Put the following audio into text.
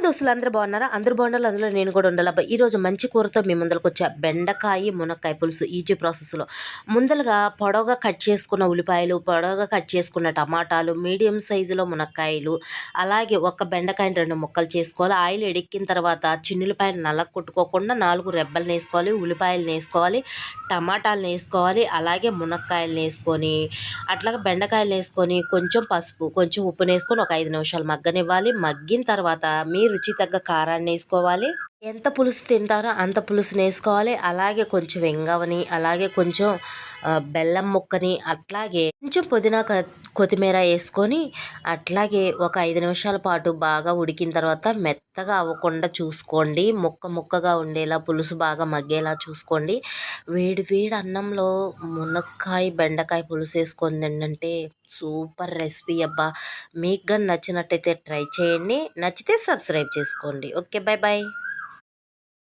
దోస్తులు అందరూ బాగున్నారా? అందరూ బాగుండాలి, అందులో నేను కూడా ఉండాలి. ఈరోజు మంచి కూరతో మీ ముందరకు వచ్చా. బెండకాయ మునక్కాయ పులుసు ఈజీ ప్రాసెస్లో. ముందలుగా పొడవుగా కట్ చేసుకున్న ఉల్లిపాయలు, పొడవుగా కట్ చేసుకున్న టమాటాలు, మీడియం సైజులో మునక్కాయలు, అలాగే ఒక బెండకాయని 2 ముక్కలు చేసుకోవాలి. ఆయిల్ ఎడెక్కిన తర్వాత చిన్నులపాయలు నల్ల కొట్టుకోకుండా 4 రెబ్బలు వేసుకోవాలి, ఉల్లిపాయలు వేసుకోవాలి, టమాటాలు వేసుకోవాలి, అలాగే మునక్కాయలు వేసుకొని అట్లాగే బెండకాయలు వేసుకొని కొంచెం పసుపు కొంచెం ఉప్పుని వేసుకొని ఒక 5 నిమిషాలు మగ్గనివ్వాలి. మగ్గిన తర్వాత మీ రుచి తగ్గ కారాన్ని వేసుకోవాలి. ఎంత పులుసు తింటారో అంత పులుసుని వేసుకోవాలి. అలాగే కొంచెం వెంగవని, అలాగే కొంచెం బెల్లం ముక్కని, అట్లాగే కొంచెం పుదీనా కొత్తిమీర వేసుకొని అట్లాగే ఒక 5 నిమిషాల పాటు బాగా ఉడికిన తర్వాత మెత్తగా అవ్వకుండా చూసుకోండి. ముక్కగా ఉండేలా పులుసు బాగా మగ్గేలా చూసుకోండి. వేడి వేడి అన్నంలో మునక్కాయ బెండకాయ పులుసు వేసుకొని తింటే సూపర్ రెసిపీ అబ్బా. మీకు కానీ నచ్చినట్టయితే ట్రై చేయండి. నచ్చితే సబ్స్క్రైబ్ చేసుకోండి. Okay, bye bye.